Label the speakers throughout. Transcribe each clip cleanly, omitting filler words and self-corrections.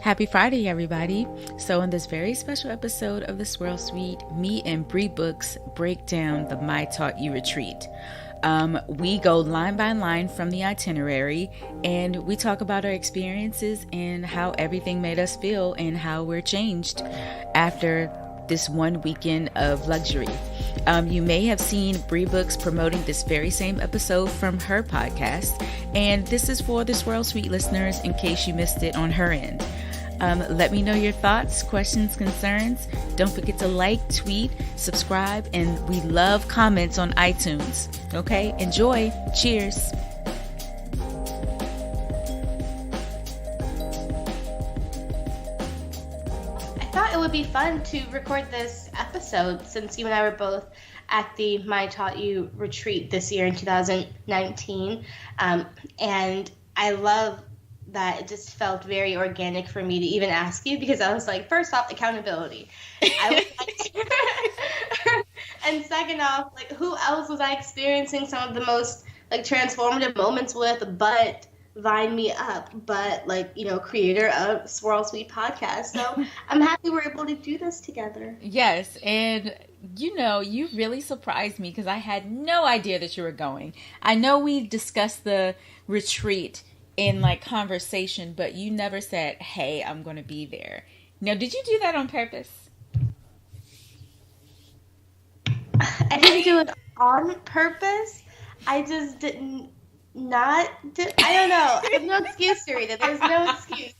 Speaker 1: Happy Friday, everybody. So, in this very special episode of the Swirl Suite, me and Bree Books break down the MTY Retreat. We go line by line from the itinerary and we talk about our experiences and how everything made us feel and how we're changed after this one weekend of luxury. You may have seen Bree Books promoting this very same episode from her podcast, and this is for the Swirl Suite listeners in case you missed it on her end. Let me know your thoughts, questions, concerns. Don't forget to like, tweet, subscribe, and we love comments on iTunes. Okay, enjoy. Cheers.
Speaker 2: I thought it would be fun to record this episode since you and I were both at the MTY Retreat this year in 2019. And I love that it just felt very organic for me to even ask you because I was like, first off, accountability. And second off, like, who else was I experiencing some of the most like transformative moments with but Vine Me Up, but like, creator of Swirl Suite podcast. So I'm happy we're able to do this together.
Speaker 1: Yes, and you really surprised me because I had no idea that you were going. I know we discussed the retreat in like conversation, but you never said, hey, I'm going to be there. Now, did you do that on purpose?
Speaker 2: I didn't do it on purpose. I just didn't I don't know. I have no excuse, Sarita. There's no excuse.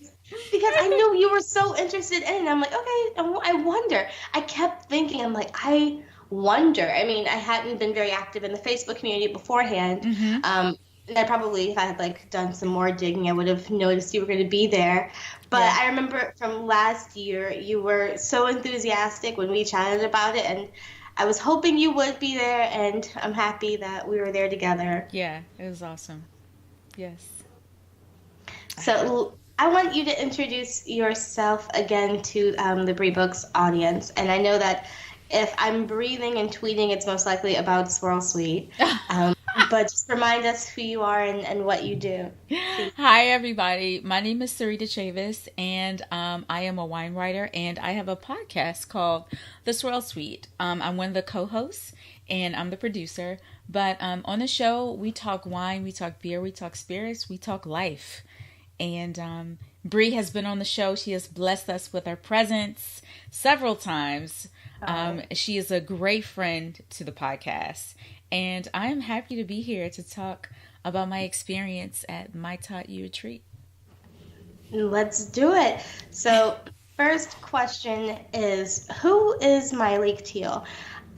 Speaker 2: Because I knew you were so interested in it. I'm like, okay, I wonder. I kept thinking, I'm like, I wonder. I mean, I hadn't been very active in the Facebook community beforehand. Mm-hmm. And I probably, if I had like done some more digging, I would have noticed you were going to be there. But yeah. I remember from last year, you were so enthusiastic when we chatted about it, and I was hoping you would be there, and I'm happy that we were there together.
Speaker 1: Yeah, it was awesome. Yes.
Speaker 2: So I want you to introduce yourself again to the Bree Books audience, and I know that if I'm breathing and tweeting, it's most likely about Swirl Suite. But just remind us who you are and what you do. Please.
Speaker 1: Hi, everybody. My name is Sarita Chavis, and I am a wine writer, and I have a podcast called The Swirl Suite. I'm one of the co-hosts, and I'm the producer. But on the show, we talk wine, we talk beer, we talk spirits, we talk life. And Bree has been on the show. She has blessed us with her presence several times. She is a great friend to the podcast. And I'm happy to be here to talk about my experience at MTY Retreat.
Speaker 2: Let's do it. So first question is, who is Myleik Teele?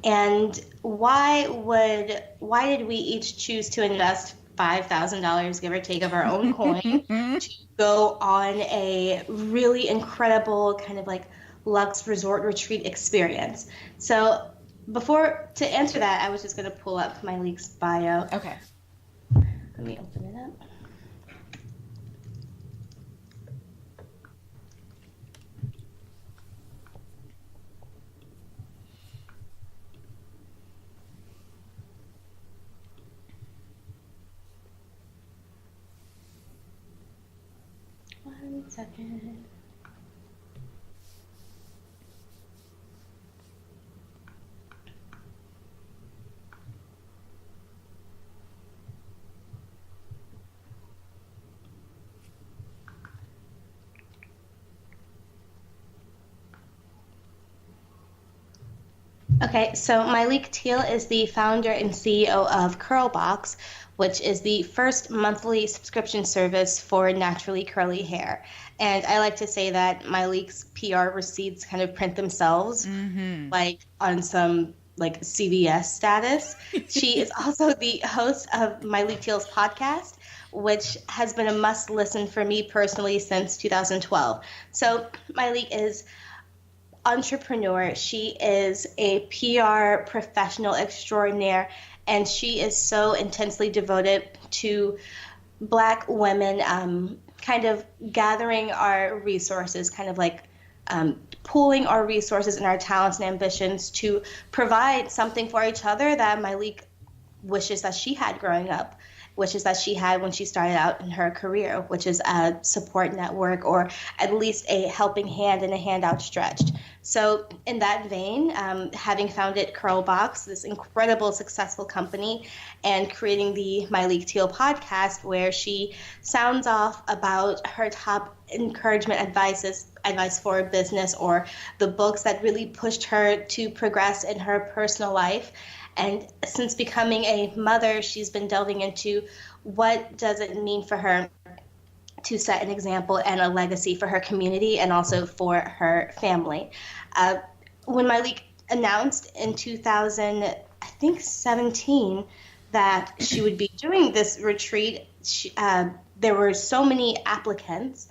Speaker 2: And why did we each choose to invest $5,000, give or take, of our own coin to go on a really incredible kind of like luxe resort retreat experience? So to answer that, I was just going to pull up Myleik's bio.
Speaker 1: Okay.
Speaker 2: Let me open it up. One second. Okay, so Myleik Teele is the founder and CEO of Curlbox, which is the first monthly subscription service for naturally curly hair. And I like to say that Myleik's PR receipts kind of print themselves, like on some like CVS status. She is also the host of Myleik Teele's podcast, which has been a must listen for me personally since 2012. So Myleik is entrepreneur. She is a PR professional extraordinaire, and she is so intensely devoted to Black women, kind of gathering our resources, kind of like pooling our resources and our talents and ambitions to provide something for each other that Myleik wishes that she had growing up. wishes that she had when she started out in her career, which is a support network or at least a helping hand and a hand outstretched. So, in that vein, having founded Curlbox, this incredible successful company, and creating the My League Teal podcast, where she sounds off about her top encouragement advice for business or the books that really pushed her to progress in her personal life. And since becoming a mother, she's been delving into what does it mean for her to set an example and a legacy for her community and also for her family. Uh, when my league announced in 2000, I think 17, that she would be doing this retreat, there were so many applicants,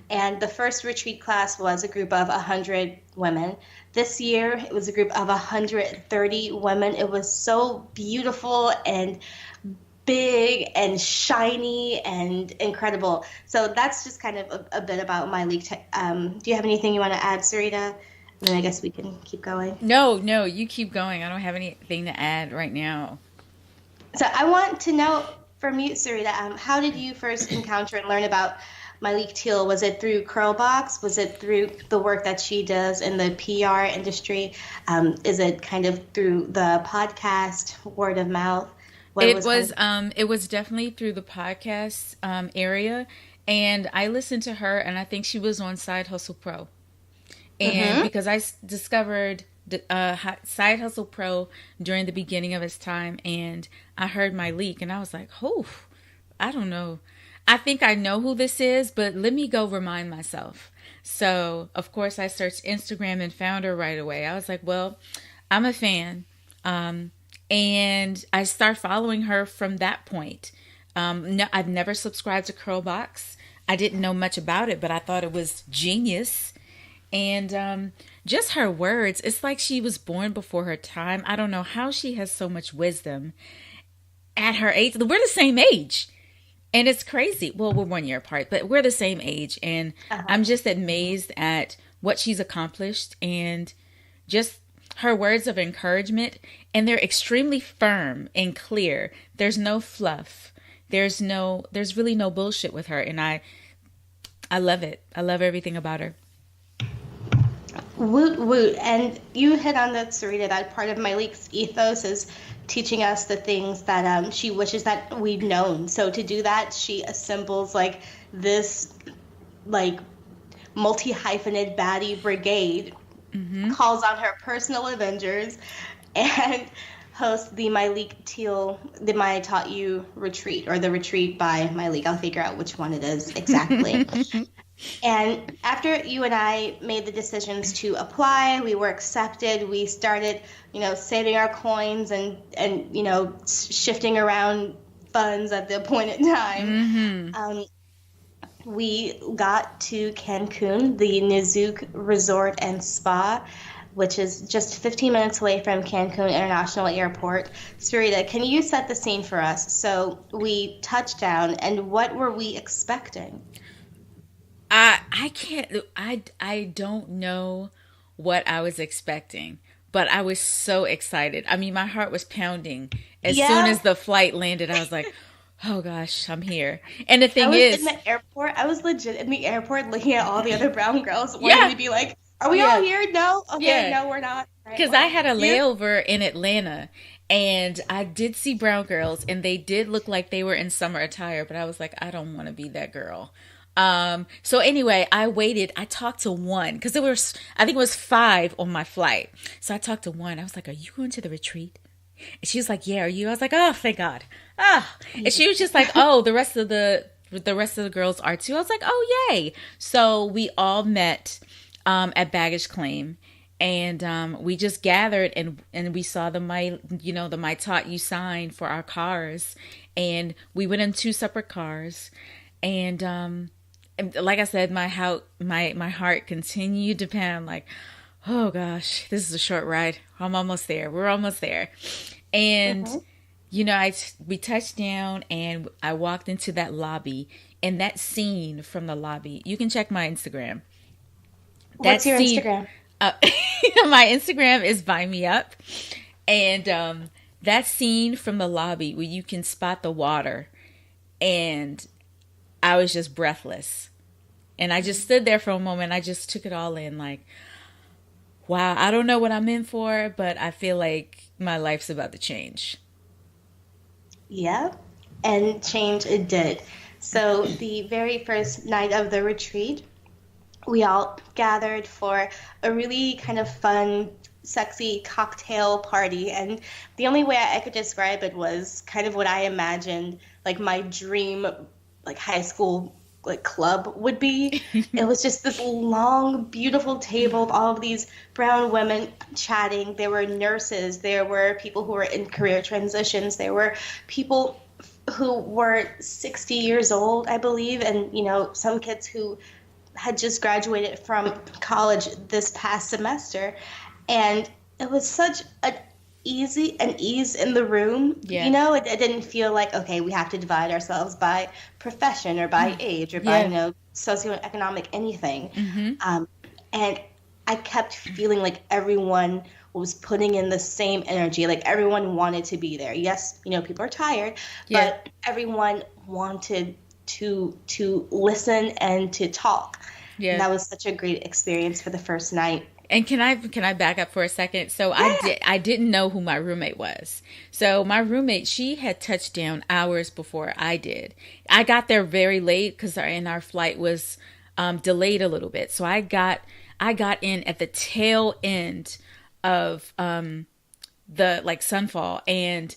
Speaker 2: and the first retreat class was a group of 100 women. This year, it was a group of 130 women. It was so beautiful and big and shiny and incredible. So that's just kind of a bit about my league. Do you have anything you want to add, Sarita? And then I guess we can keep going.
Speaker 1: No, you keep going. I don't have anything to add right now.
Speaker 2: So I want to know from you, Sarita, how did you first encounter and learn about My League Teal? Was it through Curlbox? Was it through the work that she does in the PR industry? Is it kind of through the podcast, word of mouth?
Speaker 1: It was definitely through the podcast area, and I listened to her, and I think she was on Side Hustle Pro, and because I discovered Side Hustle Pro during the beginning of its time, and I heard My Leak, and I was like, oh, I don't know. I think I know who this is, but let me go remind myself. So, of course, I searched Instagram and found her right away. I was like, well, I'm a fan. And I start following her from that point. No, I've never subscribed to Curlbox. I didn't know much about it, but I thought it was genius. And just her words, it's like she was born before her time. I don't know how she has so much wisdom at her age. We're the same age. And it's crazy. Well, we're 1 year apart, but we're the same age. And I'm just amazed at what she's accomplished and just her words of encouragement. And they're extremely firm and clear. There's no fluff. There's really no bullshit with her. And I love it. I love everything about her.
Speaker 2: Woot woot. And you hit on that, Sarita, that part of My League's ethos is teaching us the things that she wishes that we'd known. So to do that, she assembles like this like multi-hyphenate baddie brigade, calls on her personal Avengers, and hosts the My League Teal, the My Taught You Retreat, or the Retreat by My League. I'll figure out which one it is exactly. And after you and I made the decisions to apply, we were accepted. We started, saving our coins and shifting around funds at the appointed time. We got to Cancun, the Nizuc Resort and Spa, which is just 15 minutes away from Cancun International Airport. Sarita, can you set the scene for us? So we touched down, and what were we expecting?
Speaker 1: I don't know what I was expecting, but I was so excited. I mean, my heart was pounding. As soon as the flight landed, I was like, oh gosh, I'm here. And the thing is,
Speaker 2: in the airport, I was legit in the airport looking at all the other brown girls wanting to be like, are we all here? No? Okay, no, we're not.
Speaker 1: Because I had a layover in Atlanta, and I did see brown girls, and they did look like they were in summer attire, but I was like, I don't want to be that girl. So anyway, I waited. I talked to one because I think it was 5 on my flight. So I talked to one. I was like, are you going to the retreat? And she was like, yeah, are you? I was like, oh, thank God. And she was just like, oh, the rest of the girls are too. I was like, oh, yay. So we all met, at baggage claim, and, we just gathered and we saw the My Taught You sign for our cars, and we went in 2 separate cars, and like I said, my heart continued to pound like, oh gosh, this is a short ride. I'm almost there. We're almost there. And, we touched down and I walked into that lobby, and that scene from the lobby, you can check my Instagram.
Speaker 2: What's your Instagram?
Speaker 1: My Instagram is Buy Me Up. And that scene from the lobby where you can spot the water And I was just breathless. And I just stood there for a moment. I just took it all in like, wow, I don't know what I'm in for, but I feel like my life's about to change.
Speaker 2: Yeah, and change it did. So the very first night of the retreat, we all gathered for a really kind of fun, sexy cocktail party. And the only way I could describe it was kind of what I imagined, like my dream, like high school like club would be. It was just this long, beautiful table of all of these brown women chatting. There were nurses, there were people who were in career transitions, there were people who were 60 years old, I believe, and some kids who had just graduated from college this past semester, and it was such an ease in the room.
Speaker 1: Yeah.
Speaker 2: It didn't feel like, okay, we have to divide ourselves by profession or by age or by
Speaker 1: Yeah.
Speaker 2: socioeconomic anything.
Speaker 1: Mm-hmm.
Speaker 2: And I kept feeling like everyone was putting in the same energy, like everyone wanted to be there. Yes, people are tired,
Speaker 1: Yeah.
Speaker 2: but everyone wanted to listen and to talk. And
Speaker 1: Yeah.
Speaker 2: that was such a great experience for the first night.
Speaker 1: And can I back up for a second? So
Speaker 2: Yeah.
Speaker 1: I didn't know who my roommate was. So my roommate, she had touched down hours before I did. I got there very late because our flight was delayed a little bit. So I got in at the tail end of the like sunfall, and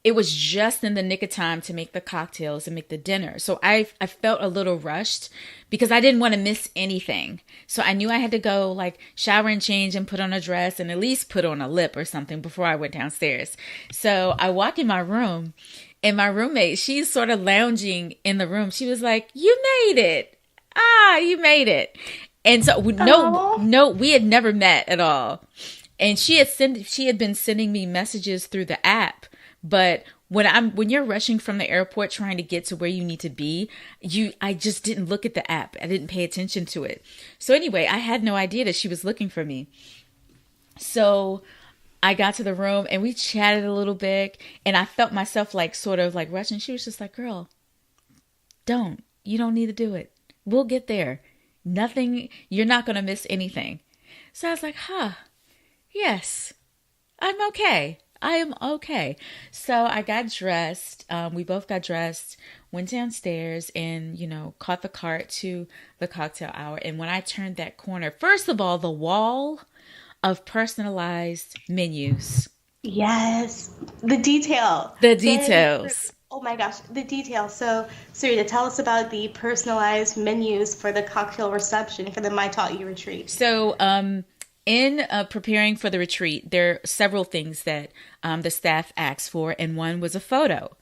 Speaker 1: it was just in the nick of time to make the cocktails and make the dinner. So I felt a little rushed because I didn't want to miss anything. So I knew I had to go like shower and change and put on a dress and at least put on a lip or something before I went downstairs. So I walk in my room, and my roommate, she's sort of lounging in the room. She was like, "You made it. Ah, you made it." And so
Speaker 2: Oh,
Speaker 1: no, we had never met at all. And she had been sending me messages through the app. But when you're rushing from the airport trying to get to where you need to be, I just didn't look at the app. I didn't pay attention to it. So anyway, I had no idea that she was looking for me. So I got to the room and we chatted a little bit, and I felt myself like sort of like rushing. She was just like, "Girl, you don't need to do it. We'll get there. Nothing, you're not going to miss anything." So I was like, yes, I'm okay. I am okay. So I got dressed. We both got dressed, went downstairs, and, caught the cart to the cocktail hour. And when I turned that corner, first of all, the wall of personalized menus.
Speaker 2: yes. The detail.
Speaker 1: The
Speaker 2: Very true.
Speaker 1: details.
Speaker 2: Oh my gosh, the detail. So, Sarita, tell us about the personalized menus for the cocktail reception for the My Taught You retreat.
Speaker 1: So, in preparing for the retreat, there are several things that the staff asked for, and one was a photo.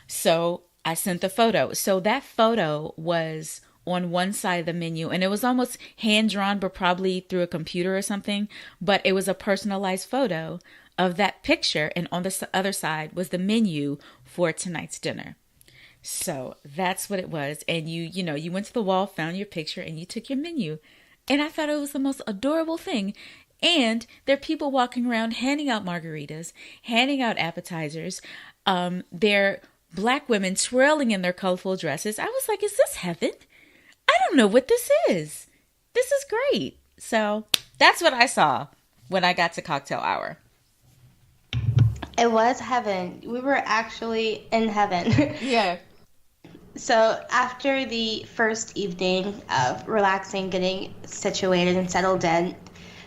Speaker 1: So I sent the photo. So that photo was on one side of the menu, and it was almost hand drawn, but probably through a computer or something. But it was a personalized photo of that picture, and on the other side was the menu for tonight's dinner. So that's what it was. And you went to the wall, found your picture, and you took your menu. And I thought it was the most adorable thing. And there are people walking around handing out margaritas, handing out appetizers. There are black women twirling in their colorful dresses. I was like, is this heaven? I don't know what this is. This is great. So that's what I saw when I got to cocktail hour.
Speaker 2: It was heaven. We were actually in heaven.
Speaker 1: Yeah.
Speaker 2: So after the first evening of relaxing, getting situated and settled in,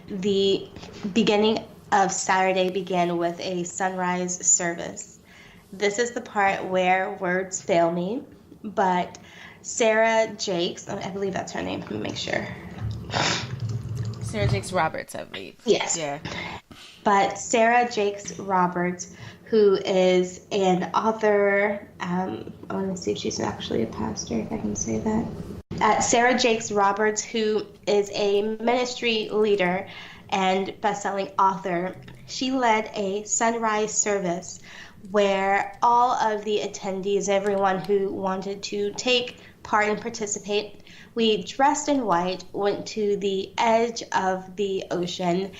Speaker 2: the beginning of Saturday began with a sunrise service. This is the part where words fail me, but Sarah Jakes, I believe that's her name, let me make sure.
Speaker 1: Sarah Jakes Roberts, I believe.
Speaker 2: Yes.
Speaker 1: Yeah.
Speaker 2: But Sarah Jakes Roberts, who is an author, I want to see if she's actually a pastor, if I can say that. Sarah Jakes Roberts, who is a ministry leader and best-selling author, she led a sunrise service where all of the attendees, everyone who wanted to take part and participate, we dressed in white, went to the edge of the ocean,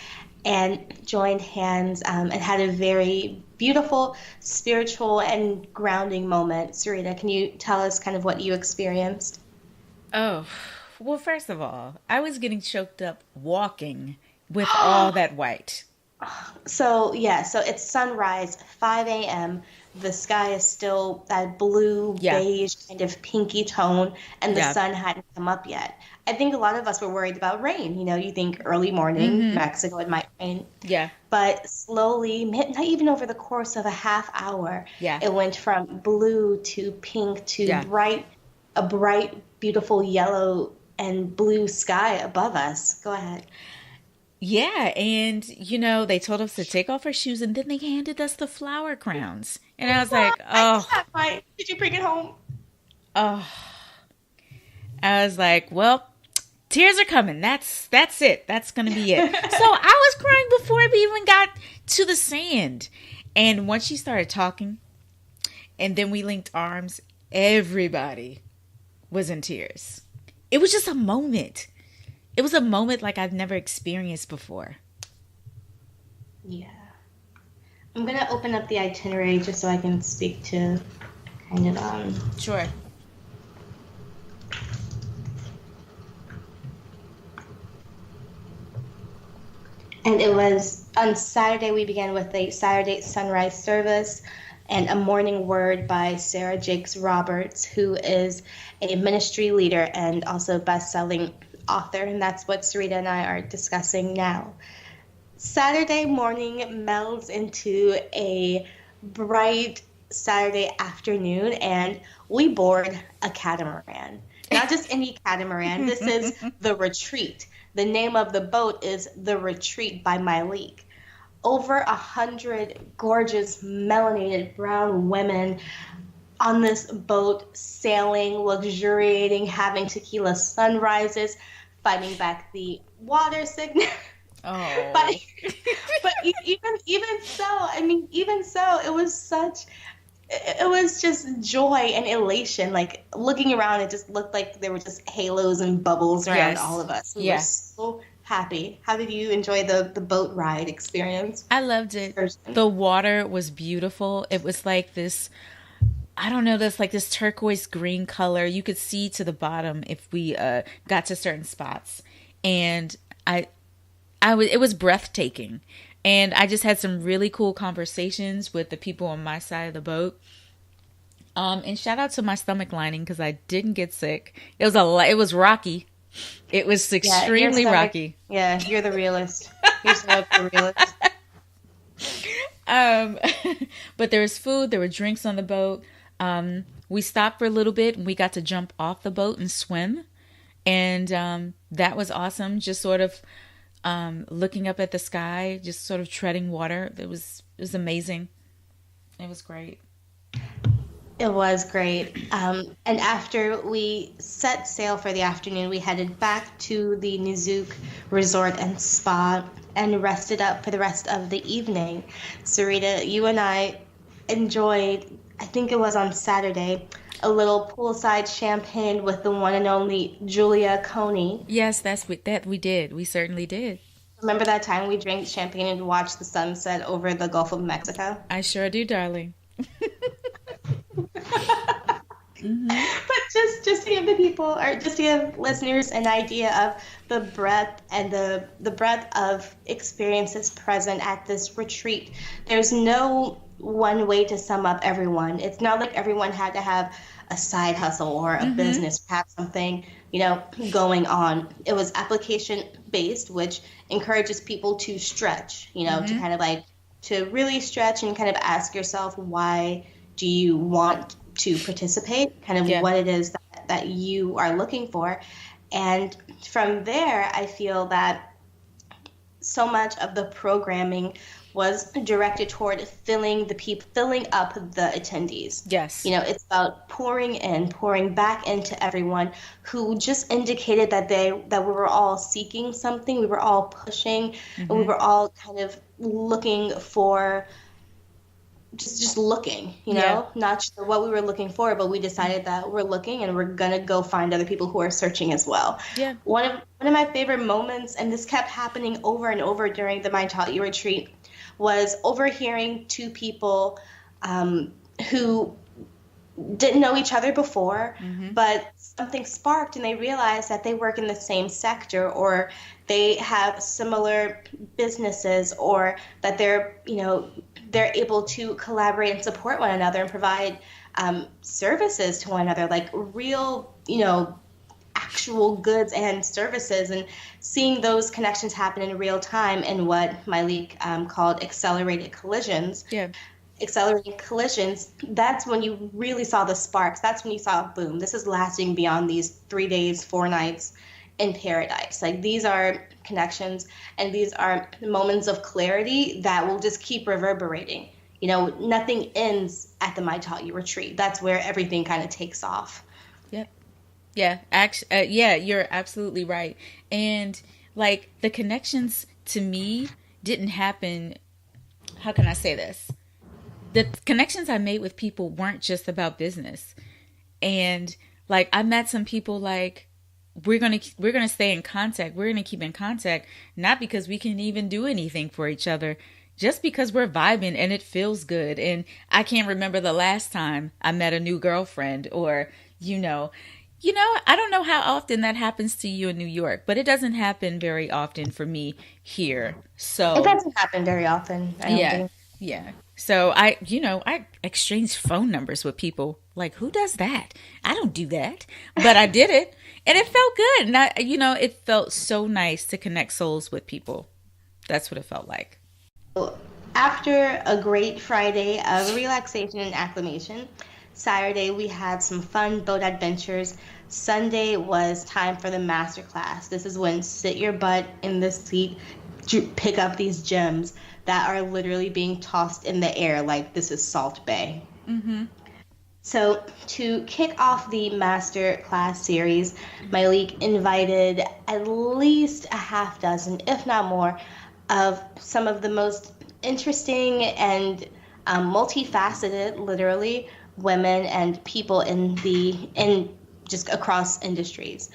Speaker 2: and joined hands and had a very beautiful, spiritual, and grounding moment. Sarita, can you tell us kind of what you experienced?
Speaker 1: Oh, well, first of all, I was getting choked up walking with all that white.
Speaker 2: So yeah, so it's sunrise, 5 a.m. The sky is still that blue,
Speaker 1: Yeah,
Speaker 2: beige, kind of pinky tone, and the
Speaker 1: yeah.
Speaker 2: sun hadn't come up yet. I think a lot of us were worried about rain. You think early morning,
Speaker 1: Mm-hmm.
Speaker 2: Mexico, it might rain.
Speaker 1: Yeah,
Speaker 2: But slowly, not even over the course of a half hour,
Speaker 1: yeah,
Speaker 2: it went from blue to pink to
Speaker 1: yeah.
Speaker 2: bright, a bright, beautiful yellow and blue sky above us. Go ahead.
Speaker 1: Yeah, and they told us to take off our shoes and then they handed us the flower crowns. And I was like,
Speaker 2: I just
Speaker 1: oh,
Speaker 2: had mine. Did you bring it home?
Speaker 1: oh. I was like, well, tears are coming. That's it. That's gonna be it. So I was crying before we even got to the sand. And once she started talking and then we linked arms, everybody was in tears. It was just a moment. It was a moment like I've never experienced before.
Speaker 2: Yeah. I'm gonna open up the itinerary just so I can speak to kind of
Speaker 1: Sure.
Speaker 2: and it was on Saturday we began with a Saturday sunrise service and a morning word by Sarah Jakes Roberts, who is a ministry leader and also best-selling author, and that's what Sarita and I are discussing now. Saturday morning melds into a bright Saturday afternoon, and we board a catamaran. Not just any catamaran, this is the Retreat. The name of the boat is The Retreat by My Leak. Over 100 gorgeous, melanated brown women on this boat, sailing, luxuriating, having tequila sunrises, fighting back the water sickness.
Speaker 1: Oh.
Speaker 2: but even so, it was just joy and elation. Like looking around, it just looked like there were just halos and bubbles around all
Speaker 1: Yes.
Speaker 2: of us. We were
Speaker 1: Yeah.
Speaker 2: so happy. How did you enjoy the boat ride experience?
Speaker 1: I loved it.
Speaker 2: Excursion?
Speaker 1: The water was beautiful. It was like this, I don't know, this like this turquoise green color. You could see to the bottom if we got to certain spots. And it was breathtaking. And I just had some really cool conversations with the people on my side of the boat. And shout out to my stomach lining because I didn't get sick. It was rocky. It was
Speaker 2: Yeah, your
Speaker 1: extremely
Speaker 2: stomach.
Speaker 1: rocky.
Speaker 2: Yeah, you're the realist. You're so the realist.
Speaker 1: Um, but there was food, there were drinks on the boat. We stopped for a little bit and we got to jump off the boat and swim. And that was awesome. Just sort of looking up at the sky, just sort of treading water. It was amazing. It was great.
Speaker 2: It was great. And after we set sail for the afternoon, we headed back to the Nizuc Resort and Spa and rested up for the rest of the evening. Sarita, you and I enjoyed, I think it was on Saturday, a little poolside champagne with the one and only Julia Coney.
Speaker 1: Yes, that we did. We certainly did.
Speaker 2: Remember that time we drank champagne and watched the sunset over the Gulf of Mexico?
Speaker 1: I sure do, darling. Hmm.
Speaker 2: But just to give the people, or just to give listeners an idea of the breadth and the breadth of experiences present at this retreat, there's no one way to sum up everyone. It's not like everyone had to have a side hustle or a
Speaker 1: Hmm.
Speaker 2: business, perhaps something, going on. It was application based, which encourages people to stretch, to
Speaker 1: Hmm.
Speaker 2: kind of like to really stretch and kind of ask yourself, why do you want to participate, kind of
Speaker 1: Yeah.
Speaker 2: what it is that you are looking for. And from there, I feel that so much of the programming was directed toward filling up the attendees.
Speaker 1: Yes.
Speaker 2: It's about pouring back into everyone who just indicated that we were all seeking something, we were all pushing, and we
Speaker 1: Hmm.
Speaker 2: were all kind of looking for just looking,
Speaker 1: Yeah.
Speaker 2: not sure what we were looking for, but we decided that we're looking and we're gonna go find other people who are searching as well.
Speaker 1: Yeah.
Speaker 2: One of my favorite moments, and this kept happening over and over during the My Taught You retreat, was overhearing two people um, who didn't know each other before,
Speaker 1: Mm-hmm.
Speaker 2: but something sparked and they realized that they work in the same sector, or they have similar businesses, or that they're able to collaborate and support one another and provide services to one another, like real, actual goods and services, and seeing those connections happen in real time in what Myleik called
Speaker 1: Yeah.
Speaker 2: accelerating collisions. That's when you really saw the sparks. That's when you saw, boom, this is lasting beyond these 3 days, 4 nights in paradise. Like, these are connections and these are moments of clarity that will just keep reverberating. Nothing ends at the My Taught You retreat. That's where everything kind of takes off.
Speaker 1: Yep. Yeah. Yeah, you're absolutely right. And like the connections to me didn't happen. How can I say this? The connections I made with people weren't just about business. And like I met some people like we're gonna stay in contact. We're gonna keep in contact, not because we can even do anything for each other, just because we're vibing and it feels good. And I can't remember the last time I met a new girlfriend, or you know, I don't know how often that happens to you in New York, but it doesn't happen very often for me here.
Speaker 2: It
Speaker 1: So
Speaker 2: doesn't happen very often, I don't
Speaker 1: yeah,
Speaker 2: think.
Speaker 1: yeah. So I exchanged phone numbers with people. Like, who does that? I don't do that, but I did it, and it felt good. And it felt so nice to connect souls with people. That's what it felt like.
Speaker 2: After a great Friday of relaxation and acclimation, Saturday we had some fun boat adventures. Sunday was time for the master class. This is when sit your butt in the seat to pick up these gems that are literally being tossed in the air like this is Salt Bay.
Speaker 1: Mm-hmm.
Speaker 2: So, to kick off the master class series, my league invited at least a half dozen, if not more, of some of the most interesting and multifaceted, literally, women and people in just across industries.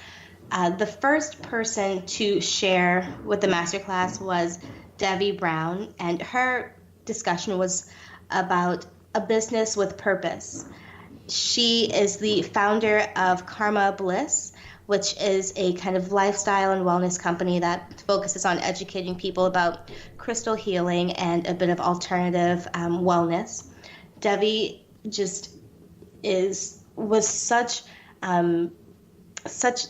Speaker 2: The first person to share with the masterclass was Debbie Brown, and her discussion was about a business with purpose. She is the founder of Karma Bliss, which is a kind of lifestyle and wellness company that focuses on educating people about crystal healing and a bit of alternative wellness. Debbie just was such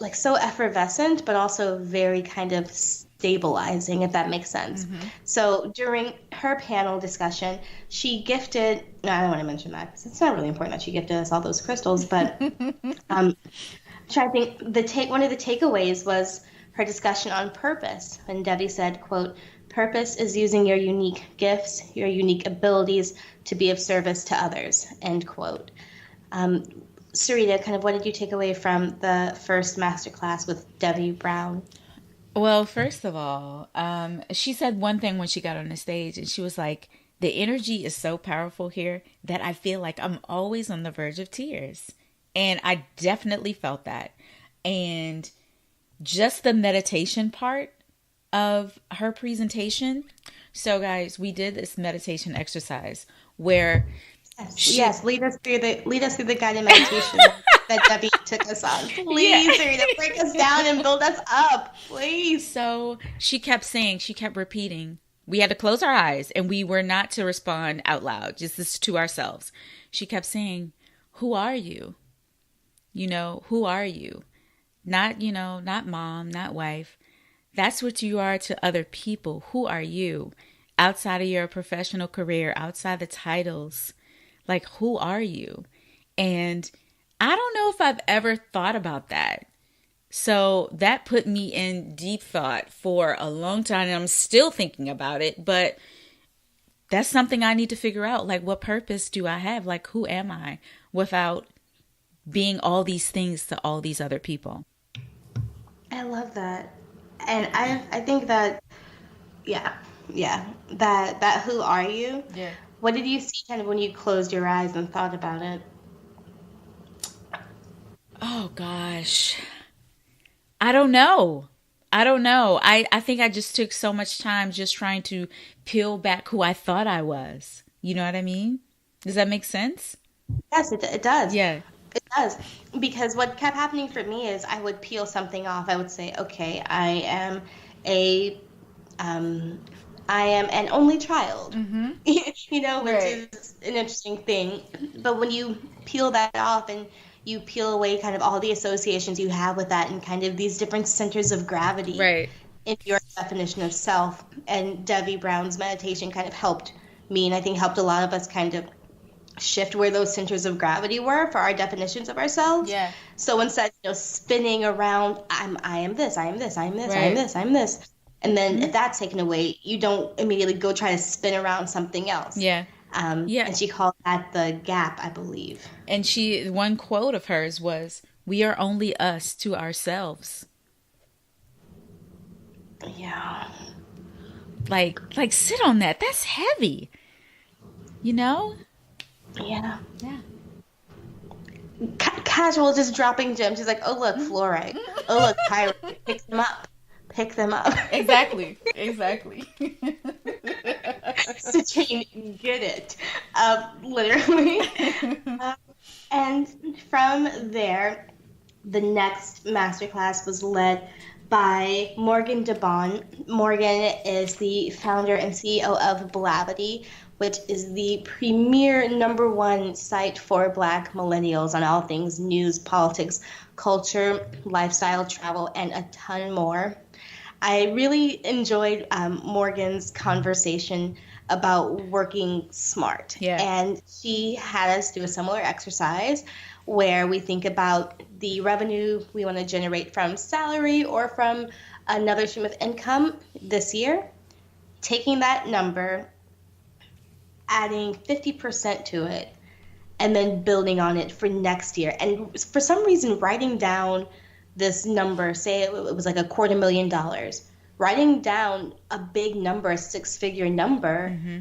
Speaker 2: like so effervescent, but also very kind of stabilizing, if that makes sense.
Speaker 1: Mm-hmm.
Speaker 2: So during her panel discussion, she gifted, no, I don't want to mention that because it's not really important that she gifted us all those crystals, but um, trying to think, one of the takeaways was her discussion on purpose. And Debbie said, quote, "Purpose is using your unique gifts, your unique abilities to be of service to others," end quote. Um, Sarita, kind of what did you take away from the first masterclass with Debbie Brown?
Speaker 1: Well, first of all, she said one thing when she got on the stage, and she was like, "The energy is so powerful here that I feel like I'm always on the verge of tears." And I definitely felt that. And just the meditation part of her presentation. So, guys, we did this meditation exercise where
Speaker 2: Yes,
Speaker 1: she,
Speaker 2: yes. Lead us through the guided meditation that Debbie took us on.
Speaker 1: yeah.
Speaker 2: Please, Sarita, break us down and build us up. Please.
Speaker 1: So she kept saying, she kept repeating, we had to close our eyes and we were not to respond out loud, just this to ourselves. She kept saying, "Who are you? Who are you? Not, not mom, not wife. That's what you are to other people. Who are you? Outside of your professional career, outside the titles. Like, who are you?" And I don't know if I've ever thought about that. So that put me in deep thought for a long time. And I'm still thinking about it, but that's something I need to figure out. Like, what purpose do I have? Like, who am I without being all these things to all these other people?
Speaker 2: I love that. And I think that, yeah, yeah, that who are you?
Speaker 1: Yeah.
Speaker 2: What did you see kind of when you closed your eyes and thought about it?
Speaker 1: Oh, gosh. I don't know. I don't know. I think I just took so much time just trying to peel back who I thought I was. You know what I mean? Does that make sense?
Speaker 2: Yes, it does.
Speaker 1: Yeah.
Speaker 2: It does. Because what kept happening for me is I would peel something off. I would say, okay, a um, I am an only child,
Speaker 1: Mm-hmm.
Speaker 2: which
Speaker 1: Right.
Speaker 2: is an interesting thing. But when you peel that off and you peel away kind of all the associations you have with that and kind of these different centers of gravity
Speaker 1: Right.
Speaker 2: in your definition of self, and Debbie Brown's meditation kind of helped me, and I think helped a lot of us kind of shift where those centers of gravity were for our definitions of ourselves.
Speaker 1: Yeah.
Speaker 2: So instead, spinning around, I am this, I am this, I am this, I am
Speaker 1: Right.
Speaker 2: this, I'm this. And then
Speaker 1: Hmm.
Speaker 2: if that's taken away, you don't immediately go try to spin around something else.
Speaker 1: Yeah. Yeah.
Speaker 2: And she called that the gap, I believe.
Speaker 1: And one quote of hers was, "We are only us to ourselves."
Speaker 2: Yeah.
Speaker 1: Like sit on that. That's heavy. You know?
Speaker 2: Yeah.
Speaker 1: Yeah.
Speaker 2: Casual, just dropping gems. She's like, oh, look, fluorite. Oh, look, pyrite. Pick them up. Pick them up.
Speaker 1: Exactly. Exactly.
Speaker 2: Citrine, get it. Literally. Uh, and from there, the next masterclass was led by Morgan DeBon. Morgan is the founder and CEO of Blavity, which is the premier #1 site for Black millennials on all things news, politics, culture, lifestyle, travel, and a ton more. I really enjoyed Morgan's conversation about working smart.
Speaker 1: Yeah.
Speaker 2: And she had us do a similar exercise where we think about the revenue we want to generate from salary or from another stream of income this year, taking that number, adding 50% to it, and then building on it for next year. And for some reason, writing down this number, say it was like $250,000, writing down a big number, a six-figure number,
Speaker 1: Mm-hmm.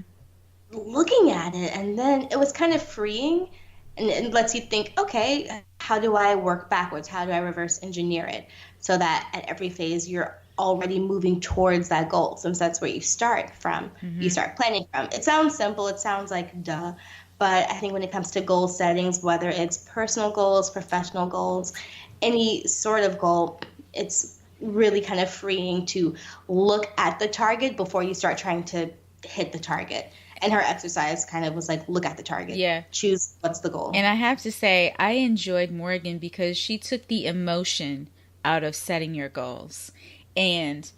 Speaker 2: looking at it, and then it was kind of freeing, and it lets you think, okay, how do I work backwards? How do I reverse engineer it so that at every phase you're already moving towards that goal, since that's where you start from, you
Speaker 1: Mm-hmm.
Speaker 2: start planning from. It sounds simple, it sounds like duh, but I think when it comes to goal settings, whether it's personal goals, professional goals, any sort of goal, it's really kind of freeing to look at the target before you start trying to hit the target. And her exercise kind of was like, look at the target,
Speaker 1: Yeah.
Speaker 2: choose what's the goal.
Speaker 1: And I have to say, I enjoyed Morgan because she took the emotion out of setting your goals. And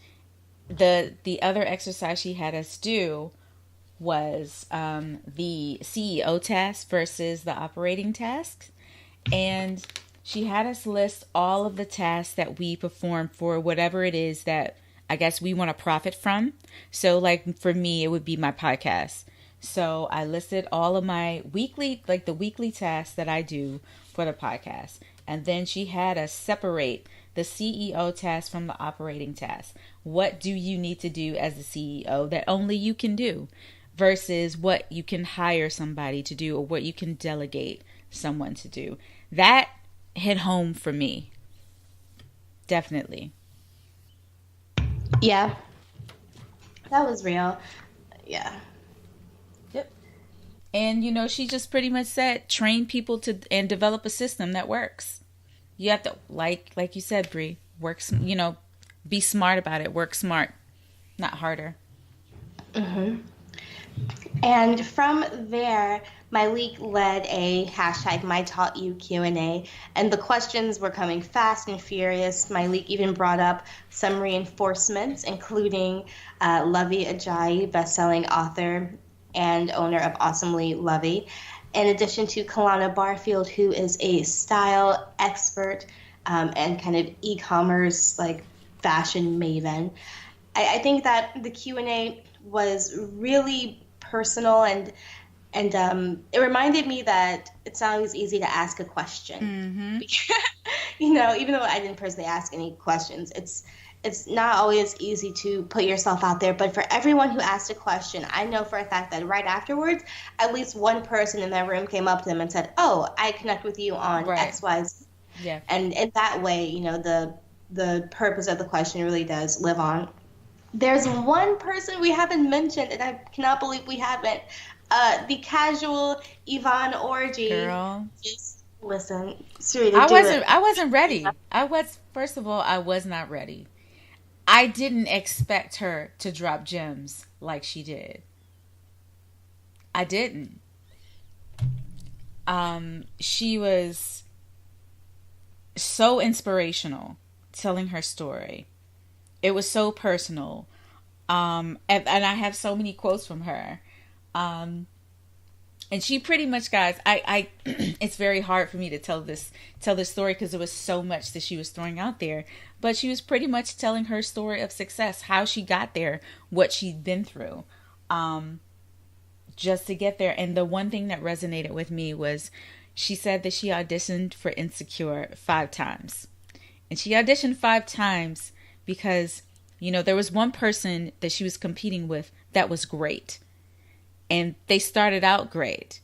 Speaker 1: the other exercise she had us do was the CEO task versus the operating tasks. And she had us list all of the tasks that we perform for whatever it is that I guess we want to profit from. So, like for me, it would be my podcast. So, I listed all of my weekly, like the weekly tasks that I do for the podcast. And then she had us separate the CEO task from the operating task. What do you need to do as the CEO that only you can do versus what you can hire somebody to do or what you can delegate someone to do? That hit home for me. Definitely.
Speaker 2: Yeah, that was real. Yeah.
Speaker 1: Yep. And she just pretty much said train people to and develop a system that works. You have to like you said, Bree, be smart about it. Work smart, not harder.
Speaker 2: Hmm. And from there, my league led a hashtag My Taught You Q&A, and the questions were coming fast and furious. My league even brought up some reinforcements, including Lovey Ajayi, bestselling author and owner of Awesomely Lovey, in addition to Kalana Barfield, who is a style expert and kind of e-commerce like fashion maven. I think that the Q&A was really personal, and it reminded me that it's not always easy to ask a question.
Speaker 1: Mm-hmm.
Speaker 2: Even though I didn't personally ask any questions, it's not always easy to put yourself out there. But for everyone who asked a question, I know for a fact that right afterwards, at least one person in that room came up to them and said, "Oh, I connect with you on
Speaker 1: Right.
Speaker 2: X, Y, Z."
Speaker 1: Yeah.
Speaker 2: And in that way, the purpose of the question really does live on. There's one person we haven't mentioned, and I cannot believe we haven't. The casual Yvonne orgy.
Speaker 1: Girl,
Speaker 2: Just listen, Sarita, do it.
Speaker 1: I wasn't ready. First of all, I was not ready. I didn't expect her to drop gems like she did. I didn't. She was so inspirational telling her story. It was so personal. And I have so many quotes from her. And she pretty much, guys, I it's very hard for me to tell this story because there was so much that she was throwing out there. But she was pretty much telling her story of success, how she got there, what she'd been through, just to get there. And the one thing that resonated with me was she said that she auditioned for Insecure 5 times. And she auditioned 5 times because, there was one person that she was competing with that was great. And they started out great,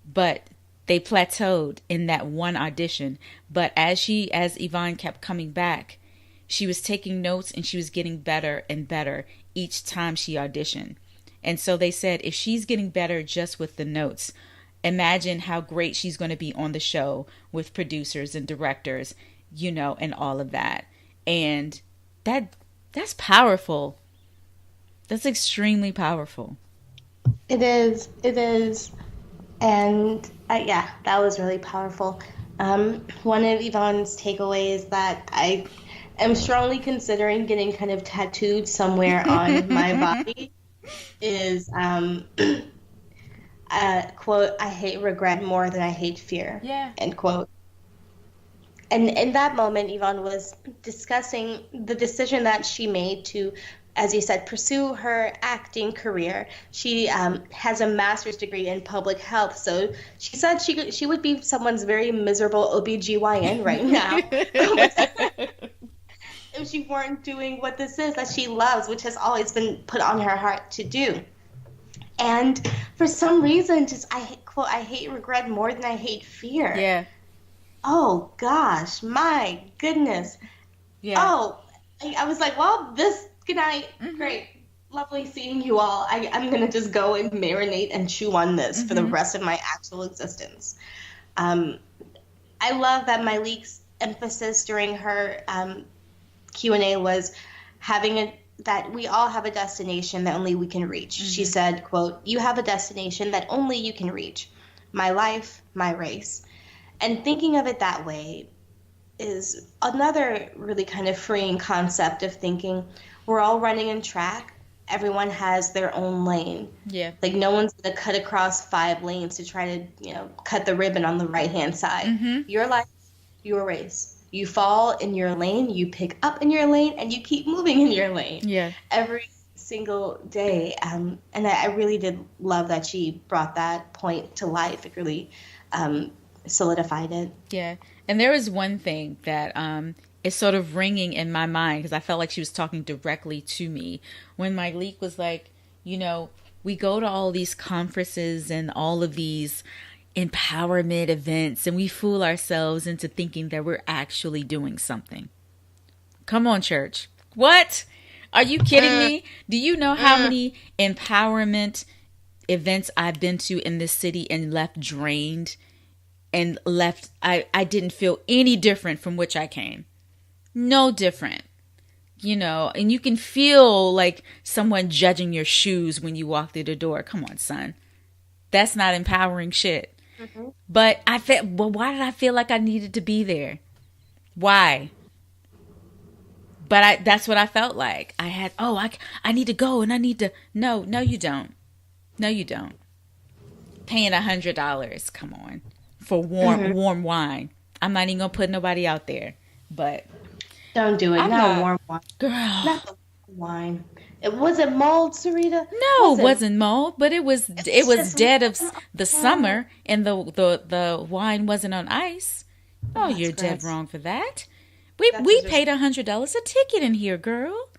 Speaker 1: but they plateaued in that one audition. But as Yvonne kept coming back, she was taking notes and she was getting better and better each time she auditioned. And so they said, if she's getting better just with the notes, imagine how great she's going to be on the show with producers and directors, and all of that. And that's powerful. That's extremely powerful.
Speaker 2: It is. It is. And yeah, that was really powerful. One of Yvonne's takeaways that I am strongly considering getting kind of tattooed somewhere on my body is quote, I hate regret more than I hate fear.
Speaker 1: Yeah.
Speaker 2: End quote. And in that moment, Yvonne was discussing the decision that she made to, as you said, pursue her acting career. She has a master's degree in public health, so she said she would be someone's very miserable OBGYN right now if she weren't doing what this is that she loves, which has always been put on her heart to do. And for some reason, quote, I hate regret more than I hate fear.
Speaker 1: Yeah.
Speaker 2: Oh gosh, my goodness.
Speaker 1: Yeah.
Speaker 2: Oh, I was like, well, good night. Mm-hmm. Great. Lovely seeing you all. I'm going to just go and marinate and chew on this for the rest of my actual existence. I love that Myleik's emphasis during her Q&A was that we all have a destination that only we can reach. Mm-hmm. She said, quote, you have a destination that only you can reach. My life, my race. And thinking of it that way is another really kind of freeing concept of thinking we're all running in track. Everyone has their own lane.
Speaker 1: Yeah.
Speaker 2: Like no one's going to cut across 5 lanes to try to, cut the ribbon on the right-hand side. Mm-hmm. Your life, your race. You fall in your lane, you pick up in your lane, and you keep moving in your lane.
Speaker 1: Yeah.
Speaker 2: Every single day. And I really did love that she brought that point to life. It really solidified it.
Speaker 1: Yeah. And there was one thing that is sort of ringing in my mind because I felt like she was talking directly to me when Myleik was like, we go to all these conferences and all of these empowerment events and we fool ourselves into thinking that we're actually doing something. Come on, church. What? Are you kidding me? Do you know how many empowerment events I've been to in this city and left drained? And left, I didn't feel any different from which I came. No different. And you can feel like someone judging your shoes when you walk through the door. Come on, son. That's not empowering shit. Mm-hmm. But why did I feel like I needed to be there? Why? But that's what I felt like. I need to go and I need to. No, you don't. No, you don't. Paying $100. Come on. For warm wine. I'm not even gonna put nobody out there, but
Speaker 2: don't do it. Not warm wine, girl. Not the wine. It wasn't mulled, Sarita.
Speaker 1: No, it wasn't mulled, but it was dead of the summer, and the wine wasn't on ice. Oh, that's you're dead wrong for that. We paid $100 a ticket in here, girl.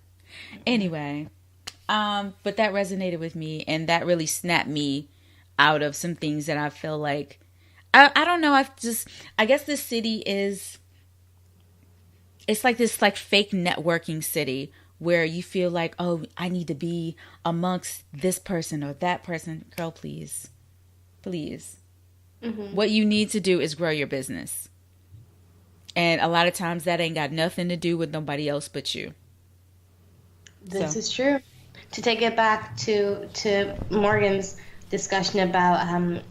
Speaker 1: Anyway, but that resonated with me, and that really snapped me out of some things that I feel like. I don't know. I guess this city is it's like this like fake networking city where you feel like, oh, I need to be amongst this person or that person. Girl, please, please.
Speaker 2: Hmm.
Speaker 1: What you need to do is grow your business. And a lot of times that ain't got nothing to do with nobody else but you.
Speaker 2: This
Speaker 1: So,
Speaker 2: is true. To take it back to Morgan's discussion about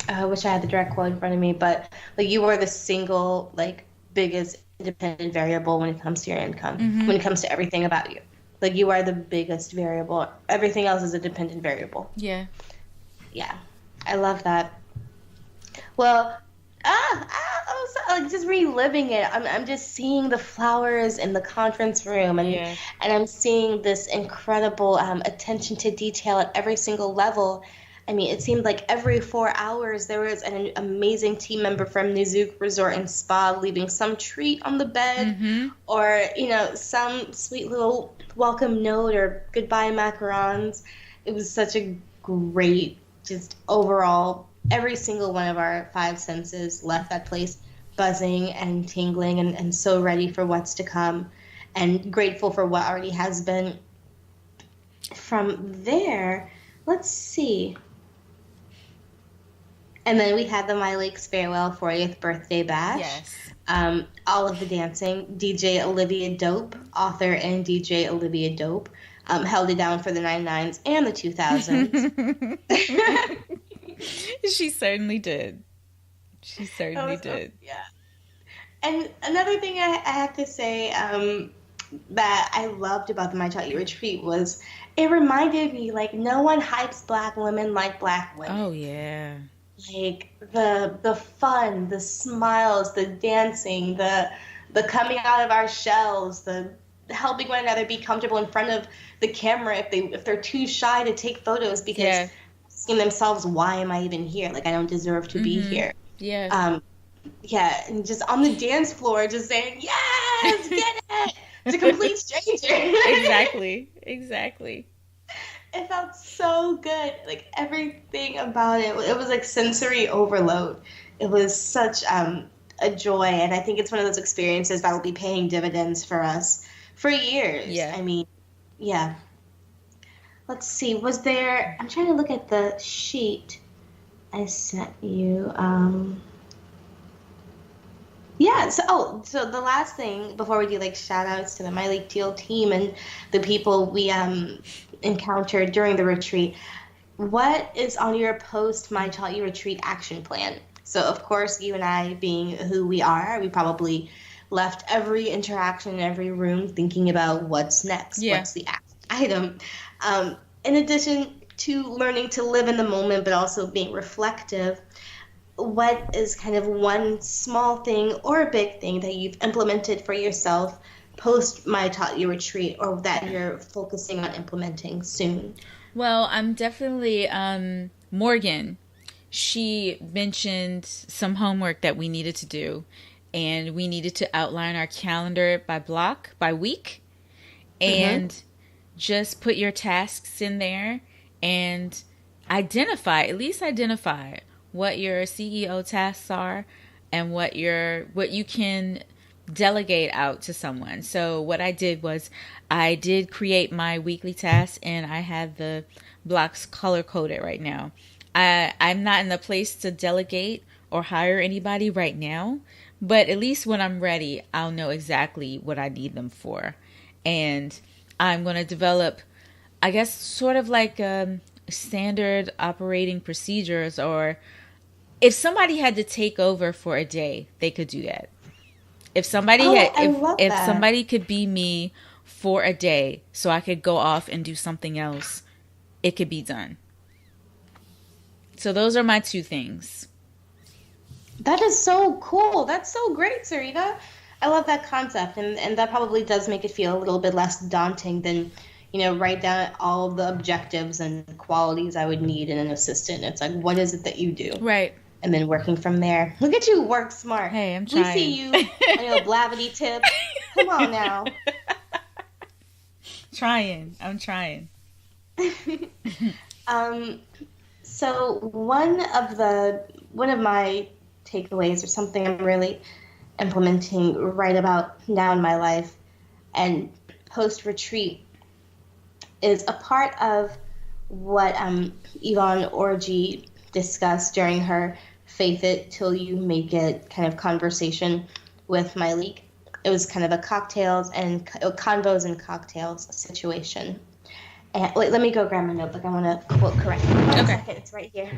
Speaker 2: I wish I had the direct quote in front of me, but like you are the single like biggest independent variable when it comes to your income,
Speaker 1: mm-hmm.
Speaker 2: when it comes to everything about you. Like you are the biggest variable. Everything else is a dependent variable.
Speaker 1: Yeah.
Speaker 2: Yeah. I love that. Well, I'm so, like just reliving it. I'm just seeing the flowers in the conference room,
Speaker 1: Yeah.
Speaker 2: and I'm seeing this incredible attention to detail at every single level. I mean, it seemed like every 4 hours there was an amazing team member from Nizuc Resort and Spa leaving some treat on the bed,
Speaker 1: Mm-hmm.
Speaker 2: or some sweet little welcome note or goodbye macarons. It was such a great, just overall, every single one of our five senses left that place buzzing and tingling and so ready for what's to come and grateful for what already has been. From there, let's see. And then we had the My Lake's Farewell 40th birthday bash.
Speaker 1: Yes.
Speaker 2: All of the dancing. DJ Olivia Dope, author and DJ Olivia Dope, held it down for the 99s and the 2000s.
Speaker 1: She certainly did. She
Speaker 2: That
Speaker 1: certainly
Speaker 2: was,
Speaker 1: did.
Speaker 2: yeah. And another thing I have to say that I loved about the My Taught You Retreat was it reminded me like no one hypes black women like black women.
Speaker 1: Oh yeah.
Speaker 2: Like the fun, the smiles, the dancing, the coming out of our shells, the helping one another be comfortable in front of the camera if they're too shy to take photos because
Speaker 1: Yeah.
Speaker 2: asking themselves why am I even here? Like I don't deserve to be
Speaker 1: Mm-hmm.
Speaker 2: here.
Speaker 1: Yeah.
Speaker 2: Yeah, and just on the dance floor, just saying yes, get it to complete stranger.
Speaker 1: Exactly. Exactly.
Speaker 2: It felt so good. Like everything about it, it was like sensory overload. It was such a joy, and I think it's one of those experiences that will be paying dividends for us for years.
Speaker 1: Yeah.
Speaker 2: I mean, yeah. Let's see. Was there? I'm trying to look at the sheet I sent you. Yeah, so the last thing before we do like shout outs to the My League Teal team and the people we encountered during the retreat, what is on your post My Taught You Retreat action plan? So of course you and I being who we are, we probably left every interaction in every room thinking about what's next,
Speaker 1: Yeah.
Speaker 2: what's the action item. In addition to learning to live in the moment but also being reflective, what is kind of one small thing or a big thing that you've implemented for yourself post My Taught You Retreat or that you're focusing on implementing soon?
Speaker 1: Well, I'm definitely Morgan. She mentioned some homework that we needed to do, and we needed to outline our calendar by block, by week,
Speaker 2: Mm-hmm.
Speaker 1: and just put your tasks in there and identify, at least identify what your CEO tasks are and what you can delegate out to someone. So what I did was I did create my weekly tasks and I have the blocks color coded right now. I'm not in the place to delegate or hire anybody right now, but at least when I'm ready, I'll know exactly what I need them for. And I'm going to develop, I guess, sort of like standard operating procedures, or if somebody had to take over for a day, they could do that. If somebody
Speaker 2: Oh,
Speaker 1: had,
Speaker 2: I love
Speaker 1: if
Speaker 2: that.
Speaker 1: somebody could be me for a day, so I could go off and do something else, it could be done. So those are my two things.
Speaker 2: That is so cool. That's so great, Sarita. I love that concept, and that probably does make it feel a little bit less daunting than, write down all of the objectives and qualities I would need in an assistant. It's like, what is it that you do?
Speaker 1: Right.
Speaker 2: And then working from there. Look at you, work smart.
Speaker 1: Hey, I'm
Speaker 2: We see
Speaker 1: trying.
Speaker 2: you on your Blavity tips. Come on now.
Speaker 1: Trying. I'm trying.
Speaker 2: Um, so one of my takeaways or something I'm really implementing right about now in my life and post-retreat is a part of what Yvonne Orji discussed during her Faith It Till You Make It kind of conversation with my league. It was kind of a convos and cocktails situation. And wait, let me go grab my notebook. I want to quote correct. One second, it's right here.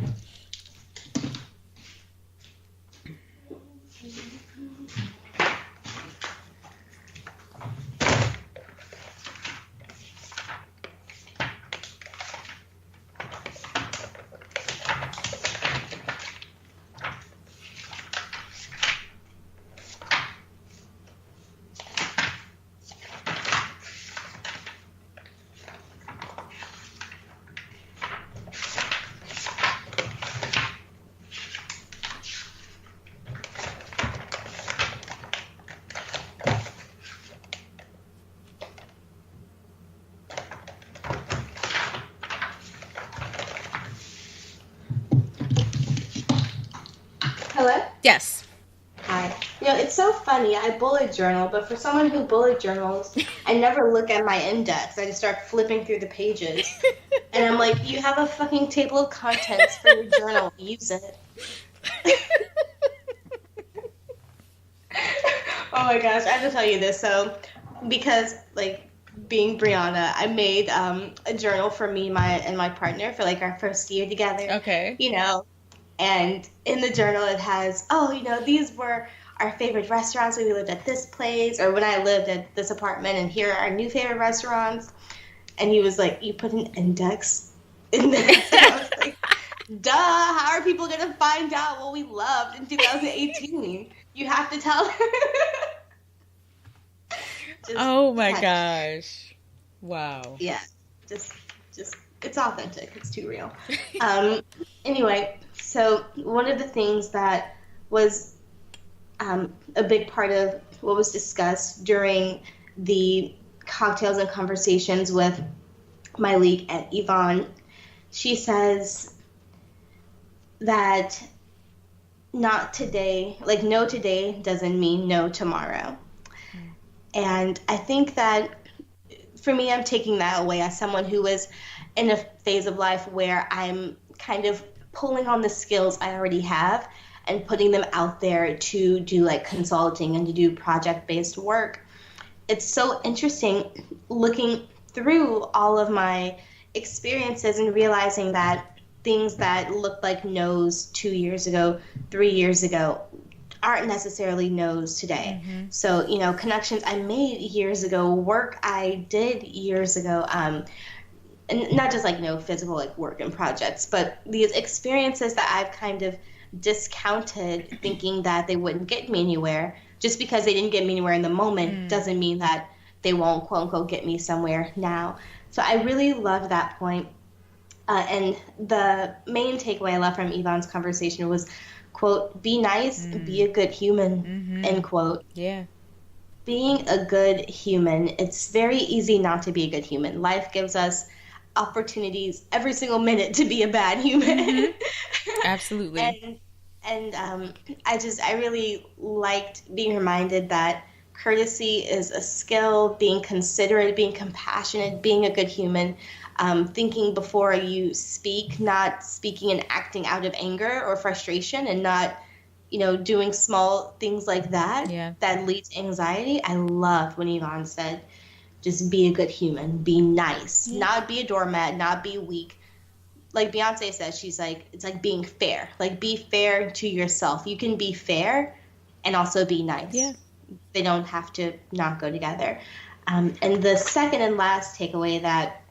Speaker 2: Hello?
Speaker 1: Yes.
Speaker 2: Hi. It's so funny. I bullet journal, but for someone who bullet journals, I never look at my index. I just start flipping through the pages. And I'm like, you have a fucking table of contents for your journal. Use it. Oh my gosh, I have to tell you this. So, because, like, being Brianna, I made a journal for me and my partner for, like, our first year together.
Speaker 1: Okay.
Speaker 2: And in the journal it has, these were our favorite restaurants when we lived at this place, or when I lived at this apartment, and here are our new favorite restaurants. And he was like, you put an index in there? And I was like, duh, how are people going to find out what we loved in 2018? You have to tell them.
Speaker 1: Oh my gosh. Wow.
Speaker 2: Yeah, just it's authentic. It's too real. Anyway, so one of the things that was a big part of what was discussed during the cocktails and conversations with my league and Yvonne, she says that not today, like no today doesn't mean no tomorrow. And I think that for me, I'm taking that away as someone who is in a phase of life where I'm kind of pulling on the skills I already have and putting them out there to do like consulting and to do project-based work. It's so interesting looking through all of my experiences and realizing that things that looked like no's 2 years ago, 3 years ago, aren't necessarily no's today. Mm-hmm. So, connections I made years ago, work I did years ago, and not just like physical like work and projects, but these experiences that I've kind of discounted thinking that they wouldn't get me anywhere. Just because they didn't get me anywhere in the moment doesn't mean that they won't, quote unquote, get me somewhere now. So I really love that point. And the main takeaway I love from Yvonne's conversation was, quote, be nice, be a good human, end quote.
Speaker 1: Yeah.
Speaker 2: Being a good human, it's very easy not to be a good human. Life gives us opportunities every single minute to be a bad human.
Speaker 1: Absolutely.
Speaker 2: And I really liked being reminded that courtesy is a skill, being considerate, being compassionate, being a good human, thinking before you speak, not speaking and acting out of anger or frustration, and not, doing small things like that that lead to anxiety. I loved when Yvonne said, just be a good human, be nice, not be a doormat, not be weak. Like Beyonce says, she's like, it's like being fair. Like, be fair to yourself. You can be fair and also be nice.
Speaker 1: Yeah.
Speaker 2: They don't have to not go together. And the second and last takeaway that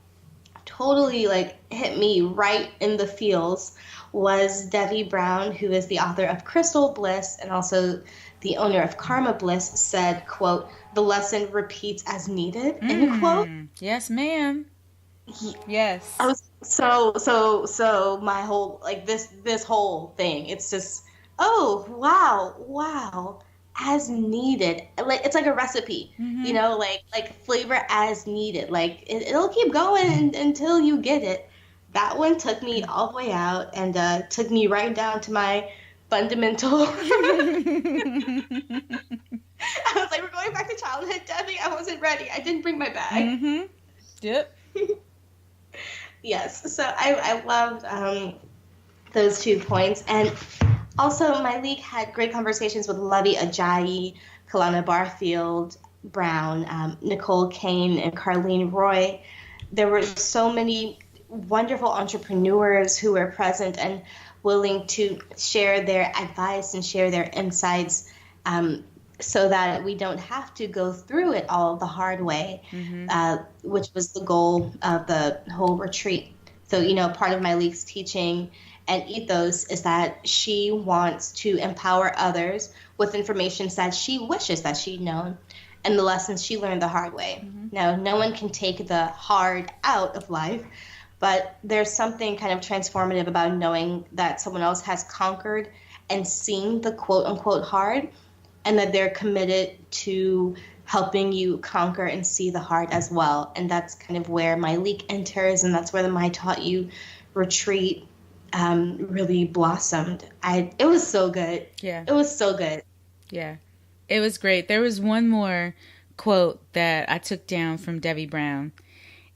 Speaker 2: totally like hit me right in the feels was Debbie Brown, who is the author of Crystal Bliss and also the owner of Karma Bliss, said, quote, the lesson repeats as needed, end quote.
Speaker 1: Yes, ma'am. Yes.
Speaker 2: I was so my whole, like this whole thing, it's just, oh, wow, as needed. Like, it's like a recipe, like flavor as needed. Like it'll keep going until you get it. That one took me all the way out and took me right down to my fundamental. I was like, we're going back to childhood, Debbie. I wasn't ready. I didn't bring my bag.
Speaker 1: Mm-hmm. Yep.
Speaker 2: Yes, so I loved those 2 points. And also, my league had great conversations with Lovey Ajayi, Kalana Barfield Brown, Nicole Kane, and Carlene Roy. There were so many wonderful entrepreneurs who were present and willing to share their advice and share their insights, so that we don't have to go through it all the hard way, which was the goal of the whole retreat. So, part of my league's teaching and ethos is that she wants to empower others with information that she wishes that she'd known and the lessons she learned the hard way. Now, no one can take the hard out of life, but there's something kind of transformative about knowing that someone else has conquered and seen the quote unquote hard, and that they're committed to helping you conquer and see the hard as well. And that's kind of where my league enters, and that's where the My Taught You retreat really blossomed. It was so good.
Speaker 1: Yeah.
Speaker 2: It was so good.
Speaker 1: Yeah. It was great. There was one more quote that I took down from Debbie Brown.